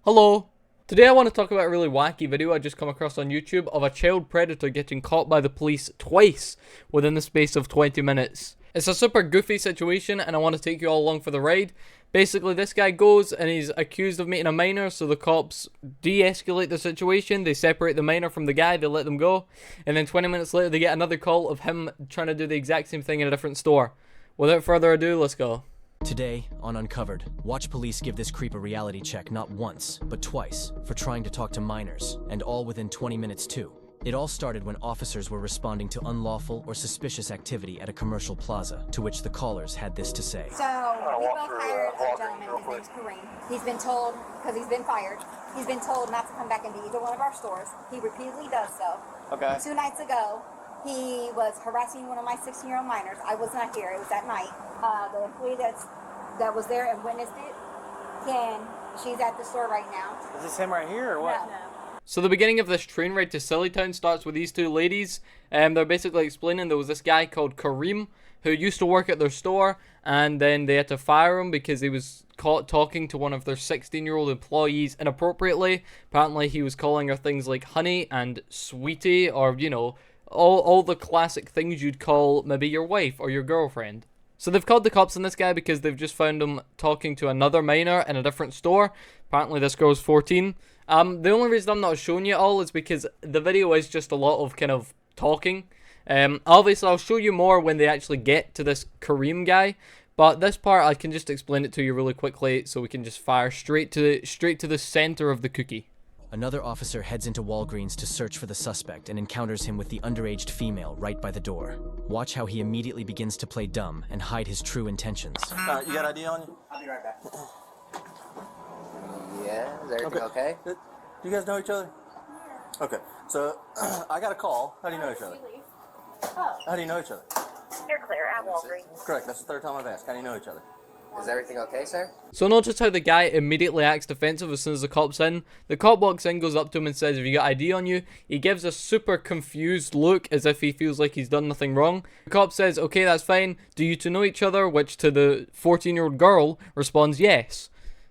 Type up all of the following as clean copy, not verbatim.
Hello! Today I want to talk about a really wacky video I just come across on YouTube of a child predator getting caught by the police twice within the space of 20 minutes. It's a super goofy situation and I want to take you all along for the ride. Basically, this guy goes and he's accused of meeting a minor, so the cops de-escalate the situation, they separate the minor from the guy, they let them go, and then 20 minutes later they get another call of him trying to do the exact same thing in a different store. Without further ado, let's go. Today, on Uncovered, watch police give this creep a reality check not once, but twice, for trying to talk to minors, and all within 20 minutes too. It all started when officers were responding to unlawful or suspicious activity at a commercial plaza, to which the callers had this to say. So, we both hired a gentleman, his name's Kareem. He's been told, because he's been fired, he's been told not to come back into either one of our stores. He repeatedly does so. Okay. 2 nights ago, he was harassing one of my 16-year-old minors. I was not here, it was at night. The employee that was there and witnessed it, she's at the store right now. Is this him right here or what? No. So the beginning of this train ride to Sillytown starts with these two ladies. They're basically explaining there was this guy called Kareem who used to work at their store, and then they had to fire him because he was caught talking to one of their 16-year-old employees inappropriately. Apparently he was calling her things like honey and sweetie, or, you know, all the classic things you'd call maybe your wife or your girlfriend. So they've called the cops on this guy because they've just found him talking to another minor in a different store. Apparently this girl's 14. The only reason I'm not showing you all is because the video is just a lot of kind of talking. Obviously I'll show you more when they actually get to this Kareem guy, but this part I can just explain it to you really quickly so we can just fire straight to the center of the cookie. Another officer heads into Walgreens to search for the suspect and encounters him with the underaged female right by the door. Watch how he immediately begins to play dumb and hide his true intentions. You got ID on you? I'll be right back. Yeah, is everything okay? Do you guys know each other? Okay, so I got a call. How do you know each other? How do you know each other? You're clear at Walgreens. Correct, that's the third time I've asked. How do you know each other? Is everything okay, sir? So notice how the guy immediately acts defensive as soon as the cop's in. The cop walks in, goes up to him and says, "Have you got ID on you?" He gives a super confused look as if he feels like he's done nothing wrong. The cop says, "Okay, that's fine. Do you two know each other?" Which to the 14-year-old girl responds, "Yes."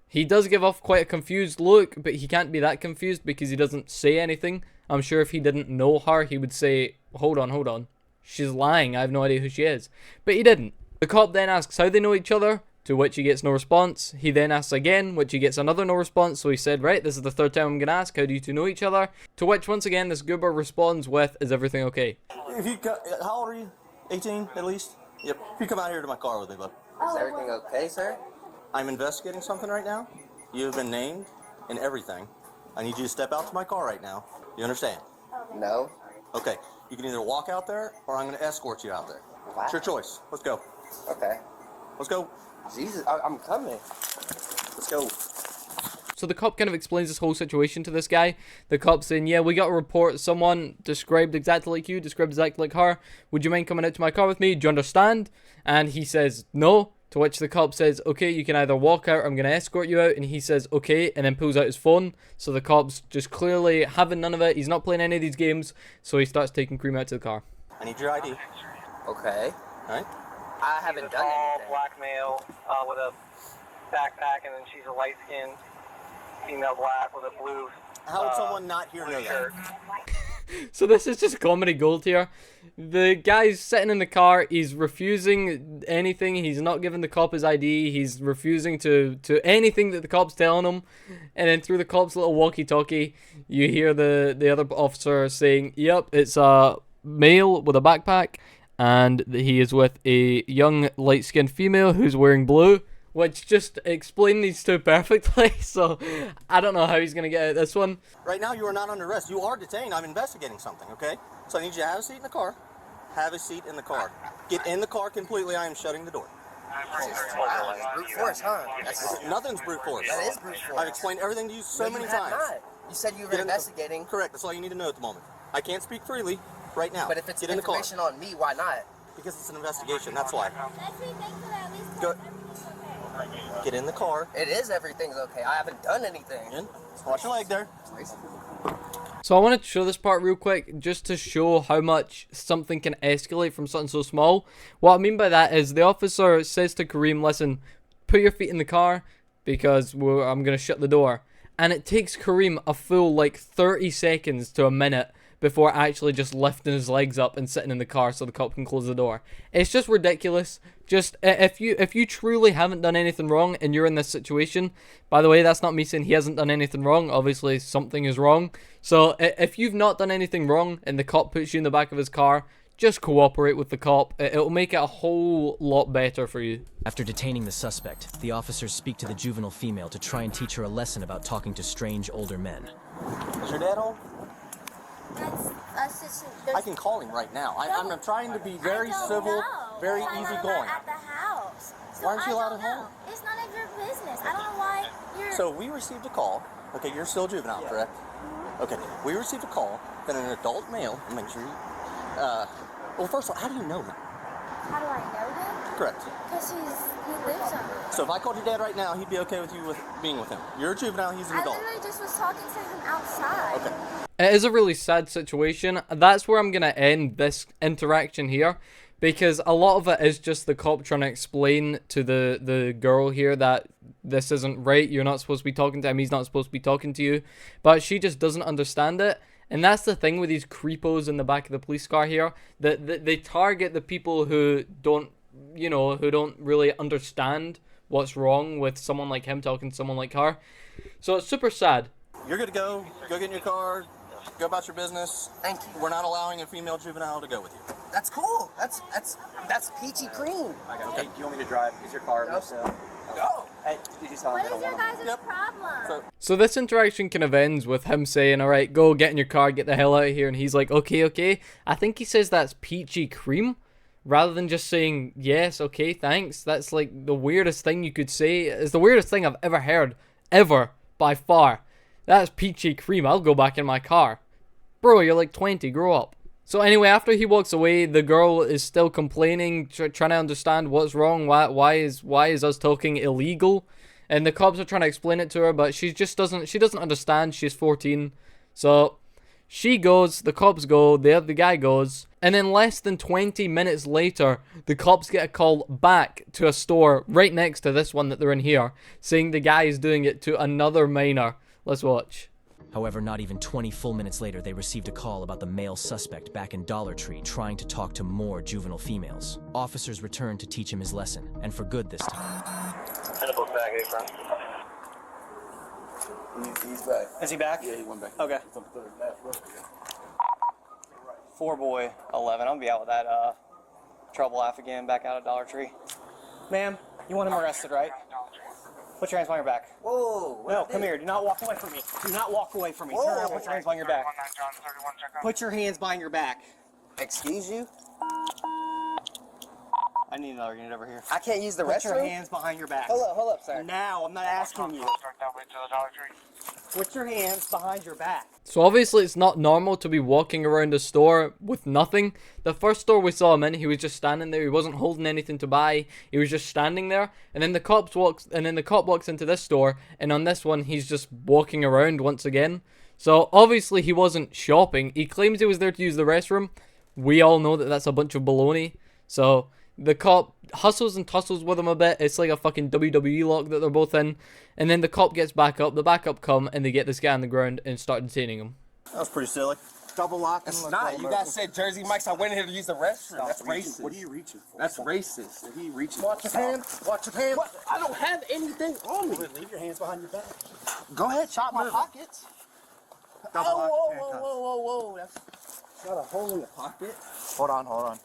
He does give off quite a confused look, but he can't be that confused because he doesn't say anything. I'm sure if he didn't know her, he would say, hold on. She's lying. I have no idea who she is. But he didn't. The cop then asks how they know each other, to which he gets no response. He then asks again, which he gets another no response. So he said, right, this is the third time I'm going to ask, how do you two know each other? To which, once again, this goober responds with, is everything okay? How old are you? 18 at least? Yep. If you come out here to my car with me, bud. Is everything okay, sir? I'm investigating something right now. You have been named and everything. I need you to step out to my car right now. You understand? No. Okay. You can either walk out there or I'm going to escort you out there. Wow. It's your choice. Let's go. Okay. Let's go. Jesus, I'm coming. Let's go. So the cop kind of explains this whole situation to this guy. The cop's saying, yeah, we got a report. Someone described exactly like you, described exactly like her. Would you mind coming out to my car with me? Do you understand? And he says, no. To which the cop says, okay, you can either walk out or I'm going to escort you out. And he says, okay, and then pulls out his phone. So the cop's just clearly having none of it. He's not playing any of these games. So he starts taking Kareem out to the car. I need your ID. Okay. All right? I haven't done anything. Black male with a backpack, and then she's a light-skinned female black with a blue. How would someone not here know that? So this is just comedy gold here. The guy's sitting in the car. He's refusing anything. He's not giving the cop his ID. He's refusing to anything that the cop's telling him. And then through the cop's little walkie-talkie, you hear the other officer saying, yep, it's a male with a backpack. And he is with a young light-skinned female who's wearing blue. Which just explain these two perfectly. So I don't know how he's going to get out this one. Right now, you are not under arrest. You are detained. I'm investigating something, okay? So I need you to have a seat in the car. Have a seat in the car. Get in the car completely. I am shutting the door. Wow, it's brute force, huh? Nothing's brute force. That is brute force. I've explained everything to you so many you have times. not. You said you were investigating. Correct. That's all you need to know at the moment. I can't speak freely right now. But if it's Get in the car. information on me, why not? Because it's an investigation. That's why. Go. Get in the car. It is everything's okay. I haven't done anything. In. Watch your leg there. So I wanted to show this part real quick just to show how much something can escalate from something so small. What I mean by that is the officer says to Kareem, listen, put your feet in the car because I'm going to shut the door. and it takes Kareem a full like 30 seconds to a minute before actually just lifting his legs up and sitting in the car so the cop can close the door. It's just ridiculous. Just if you truly haven't done anything wrong and you're in this situation, by the way, that's not me saying he hasn't done anything wrong. Obviously something is wrong. So if you've not done anything wrong and the cop puts you in the back of his car, just cooperate with the cop. It'll make it a whole lot better for you. After detaining the suspect, the officers speak to the juvenile female to try and teach her a lesson about talking to strange older men. Is your dad home? That's just. I can call him right now. I'm trying to be very civil, very easygoing. At the house. So Why aren't you allowed at home? It's none of your business. I don't know why you're. So we received a call. Okay, you're still juvenile, correct? Okay, we received a call that an adult male, make sure you, well, first of all, how do you know him? How do I know him? Correct. Because he lives on it. So if I called your dad right now, he'd be okay with you being with him. You're a juvenile, he's an I adult. literally just was talking to him outside. Okay. It is a really sad situation. That's where I'm going to end this interaction here, because a lot of it is just the cop trying to explain to the girl here that this isn't right. You're not supposed to be talking to him. He's not supposed to be talking to you. But she just doesn't understand it. And that's the thing with these creepos in the back of the police car here. That they target the people who don't, you know, who don't really understand what's wrong with someone like him talking to someone like her. So it's super sad. You're good to go. Go get in your car. Go about your business. Thank you. We're not allowing a female juvenile to go with you. That's cool. That's peachy cream. Okay. Hey, do you want me to drive? Is your car? Go. Hey, you just tell What me is your guys' problem? So this interaction kind of ends with him saying, all right, go get in your car, get the hell out of here. And he's like, okay. I think he says that's peachy cream rather than just saying, yes, okay, thanks. That's like the weirdest thing you could say. It's the weirdest thing I've ever heard, ever, by far. That's peachy cream. I'll go back in my car. Bro, you're like 20, grow up. So anyway, after he walks away, the girl is still complaining, trying to understand what's wrong. Why is us talking illegal? And the cops are trying to explain it to her, but she doesn't understand. She's 14. So she goes, the cops go, the guy goes, and then less than 20 minutes later, the cops get a call back to a store right next to this one that they're in here, saying the guy is doing it to another minor. Let's watch. However, not even 20 full minutes later, they received a call about the male suspect back in Dollar Tree trying to talk to more juvenile females. Officers returned to teach him his lesson, and for good this time. Send a book back, hey, friend. He's back. Is he back? Yeah, he went back. Okay. 4 boy 11. I'll be out with that trouble again back out of Dollar Tree. Ma'am, you want him arrested, right? Put your hands behind your back. Whoa. No, come here. Do not walk away from me. Do not walk away from me. Turn around. Put your hands behind your back. Put your hands behind your back. Excuse you? I need another unit over here. I can't use the Put your restroom? hands behind your back. Hold up, sir. Now, I'm not asking you. Put your hands behind your back. So obviously it's not normal to be walking around a store with nothing. The first store we saw him in, he was just standing there. He wasn't holding anything to buy. He was just standing there. And then the cop walks into this store, and on this one he's just walking around once again. So obviously he wasn't shopping. He claims he was there to use the restroom. We all know that that's a bunch of baloney. So the cop hustles and tussles with him a bit. It's like a fucking WWE lock that they're both in. And then the cop gets back up. The backup come and they get this guy on the ground and start detaining him. That was pretty silly. Double lock. It's not. You guys said Jersey Mike's. I went in here to use the restroom. That's racist. What are you reaching for? That's racist. What are you reaching Watch for? your hands. Watch your hands. What? I don't have anything on me. Leave your hands behind your back. Go ahead, chop my pockets. Double lock Whoa. That's not a hole in the pocket. Hold on.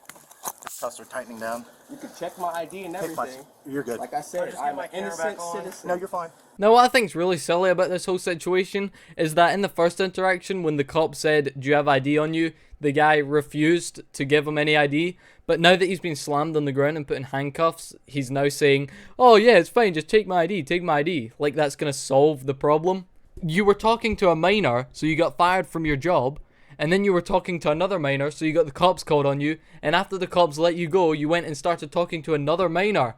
Cuffs are tightening down. You can check my ID and everything. You're good. Like I said, I'm an innocent citizen. No, you're fine. Now, what I think's really silly about this whole situation is that in the first interaction, when the cop said, "Do you have ID on you?" the guy refused to give him any ID. But now that he's been slammed on the ground and put in handcuffs, he's now saying, "Oh yeah, it's fine, just take my ID, Like that's gonna solve the problem. You were talking to a minor, so you got fired from your job. And then you were talking to another minor, so you got the cops called on you. And after the cops let you go, you went and started talking to another minor.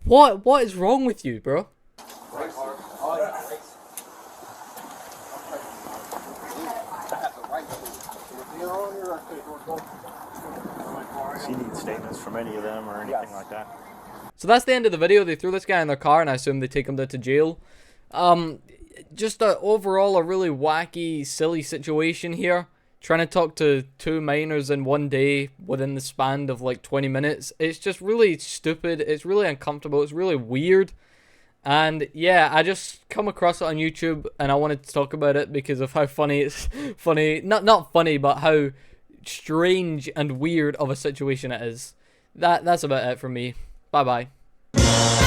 What is wrong with you, bro? She needs statements from any of them or anything like that. So that's the end of the video. They threw this guy in their car, and I assume they take him to jail. just overall a really wacky, silly situation here. Trying to talk to 2 minors in one day within the span of like 20 minutes. It's just really stupid. It's really uncomfortable. It's really weird. And yeah, I just come across it on YouTube and I wanted to talk about it because of how funny it's funny. Not funny, but how strange and weird of a situation it is. That's about it from me. Bye bye.